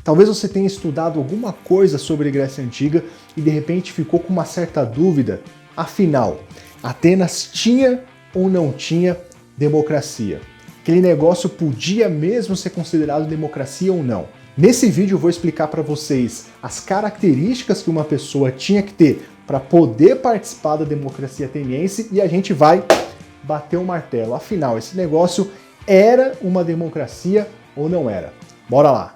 Talvez você tenha estudado alguma coisa sobre Grécia Antiga e de repente ficou com uma certa dúvida. Afinal, Atenas tinha ou não tinha democracia? Aquele negócio podia mesmo ser considerado democracia ou não? Nesse vídeo eu vou explicar para vocês as características que uma pessoa tinha que ter para poder participar da democracia ateniense e a gente vai bater o martelo. Afinal, esse negócio era uma democracia ou não era? Bora lá!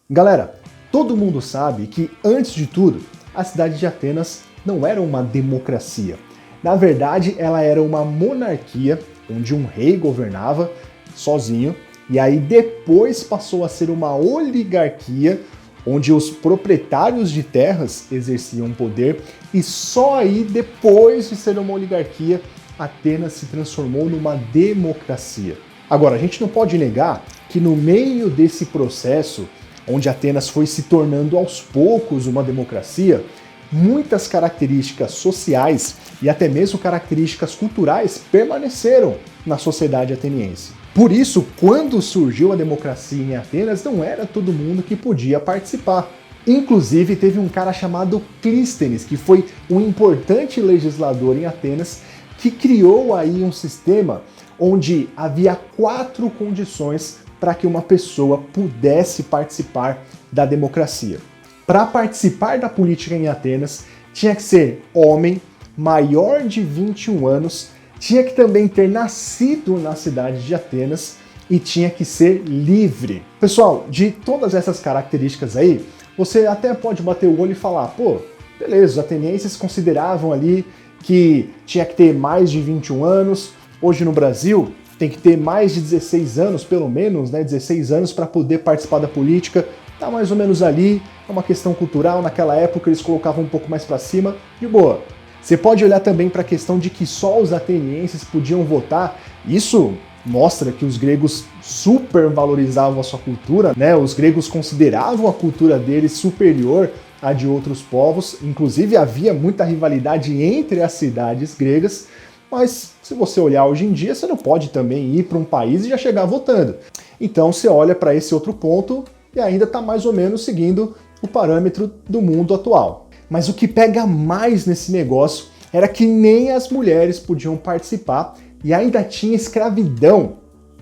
Galera, todo mundo sabe que, antes de tudo, a cidade de Atenas não era uma democracia. Na verdade, ela era uma monarquia, onde um rei governava sozinho, e aí depois passou a ser uma oligarquia, onde os proprietários de terras exerciam poder, e só aí, depois de ser uma oligarquia, Atenas se transformou numa democracia. Agora, a gente não pode negar que no meio desse processo, onde Atenas foi se tornando aos poucos uma democracia, muitas características sociais e até mesmo características culturais permaneceram na sociedade ateniense. Por isso, quando surgiu a democracia em Atenas, não era todo mundo que podia participar. Inclusive, teve um cara chamado Clístenes, que foi um importante legislador em Atenas, que criou aí um sistema onde havia 4 condições para que uma pessoa pudesse participar da democracia. Para participar da política em Atenas, tinha que ser homem, maior de 21 anos, tinha que também ter nascido na cidade de Atenas e tinha que ser livre. Pessoal, de todas essas características aí, você até pode bater o olho e falar, pô, beleza, os atenienses consideravam ali que tinha que ter mais de 21 anos, hoje no Brasil tem que ter mais de 16 anos, pelo menos, né, 16 anos para poder participar da política, tá mais ou menos ali, é uma questão cultural, naquela época eles colocavam um pouco mais para cima, de boa. Você pode olhar também para a questão de que só os atenienses podiam votar, isso mostra que os gregos super valorizavam a sua cultura, né? Os gregos consideravam a cultura deles superior à de outros povos, inclusive havia muita rivalidade entre as cidades gregas, mas se você olhar hoje em dia, você não pode também ir para um país e já chegar votando. Então você olha para esse outro ponto e ainda está mais ou menos seguindo o parâmetro do mundo atual. Mas o que pega mais nesse negócio era que nem as mulheres podiam participar e ainda tinha escravidão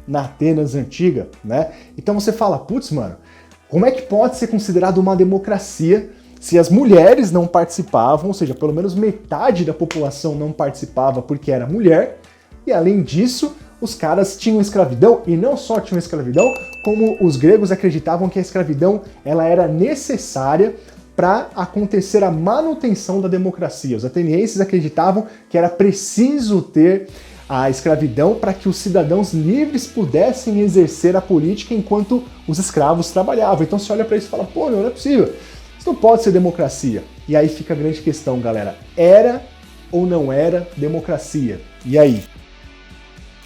na Atenas antiga, né? Então você fala, putz, mano, como é que pode ser considerado uma democracia se as mulheres não participavam, ou seja, pelo menos metade da população não participava porque era mulher, e além disso, os caras tinham escravidão, e não só tinham escravidão, como os gregos acreditavam que a escravidão ela era necessária para acontecer a manutenção da democracia. Os atenienses acreditavam que era preciso ter a escravidão para que os cidadãos livres pudessem exercer a política enquanto os escravos trabalhavam. Então você olha para isso e fala, pô, não é possível. Isso não pode ser democracia. E aí fica a grande questão, galera. Era ou não era democracia? E aí?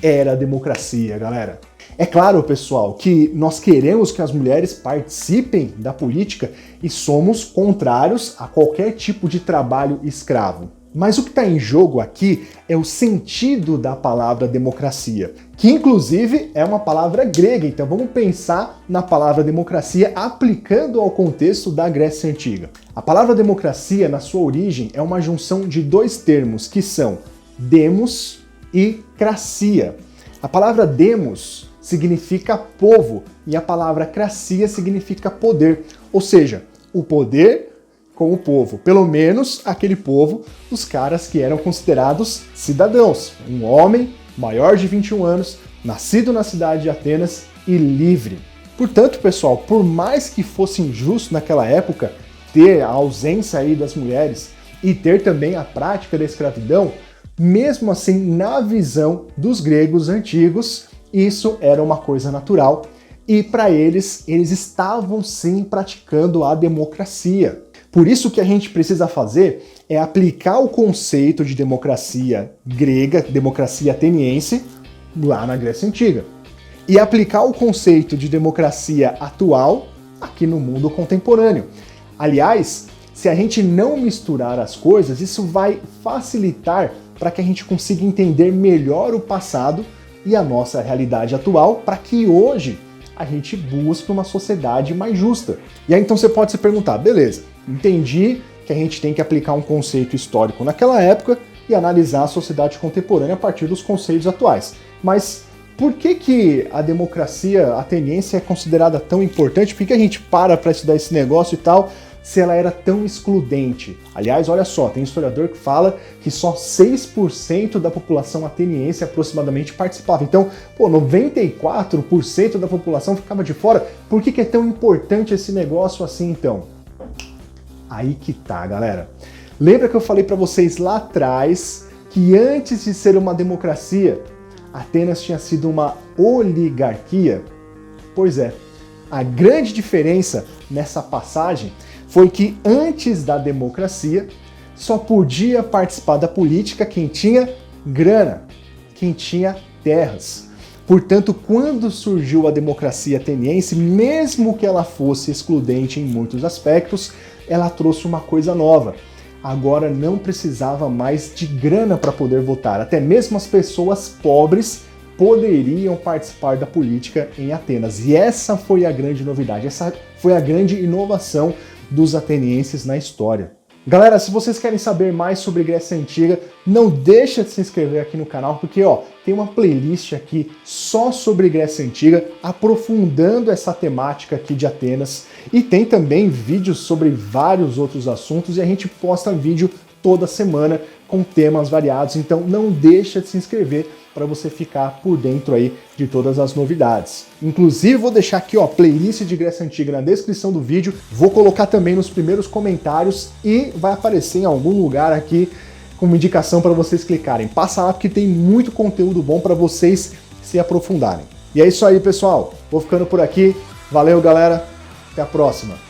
Era democracia, galera. É claro, pessoal, que nós queremos que as mulheres participem da política e somos contrários a qualquer tipo de trabalho escravo. Mas o que está em jogo aqui é o sentido da palavra democracia, que inclusive é uma palavra grega, então vamos pensar na palavra democracia aplicando ao contexto da Grécia Antiga. A palavra democracia, na sua origem, é uma junção de 2 termos, que são demos e cracia. A palavra demos significa povo e a palavra cracia significa poder, ou seja, o poder com o povo, pelo menos aquele povo, os caras que eram considerados cidadãos, um homem maior de 21 anos, nascido na cidade de Atenas e livre. Portanto, pessoal, por mais que fosse injusto naquela época ter a ausência aí das mulheres e ter também a prática da escravidão, mesmo assim, na visão dos gregos antigos, isso era uma coisa natural e para eles estavam sim praticando a democracia. Por isso que a gente precisa fazer é aplicar o conceito de democracia grega, democracia ateniense, lá na Grécia Antiga. E aplicar o conceito de democracia atual aqui no mundo contemporâneo. Aliás, se a gente não misturar as coisas, isso vai facilitar para que a gente consiga entender melhor o passado e a nossa realidade atual, para que hoje a gente busque uma sociedade mais justa. E aí então você pode se perguntar, beleza, entendi que a gente tem que aplicar um conceito histórico naquela época e analisar a sociedade contemporânea a partir dos conceitos atuais. Mas por que a democracia ateniense é considerada tão importante? Por que a gente para estudar esse negócio e tal, se ela era tão excludente? Aliás, olha só, tem historiador que fala que só 6% da população ateniense aproximadamente participava. Então, 94% da população ficava de fora. Por que é tão importante esse negócio assim, então? Aí que tá, galera. Lembra que eu falei para vocês lá atrás que antes de ser uma democracia, Atenas tinha sido uma oligarquia? Pois é, a grande diferença nessa passagem foi que antes da democracia só podia participar da política quem tinha grana, quem tinha terras. Portanto, quando surgiu a democracia ateniense, mesmo que ela fosse excludente em muitos aspectos, ela trouxe uma coisa nova. Agora não precisava mais de grana para poder votar. Até mesmo as pessoas pobres poderiam participar da política em Atenas. E essa foi a grande novidade, essa foi a grande inovação dos atenienses na história. Galera, se vocês querem saber mais sobre Grécia Antiga, não deixa de se inscrever aqui no canal, porque tem uma playlist aqui só sobre Grécia Antiga, aprofundando essa temática aqui de Atenas, e tem também vídeos sobre vários outros assuntos, e a gente posta vídeo toda semana com temas variados, então não deixa de se inscrever para você ficar por dentro aí de todas as novidades. Inclusive vou deixar aqui playlist de Grécia Antiga na descrição do vídeo, vou colocar também nos primeiros comentários e vai aparecer em algum lugar aqui como indicação para vocês clicarem. Passa lá porque tem muito conteúdo bom para vocês se aprofundarem. E é isso aí, pessoal. Vou ficando por aqui. Valeu, galera. Até a próxima.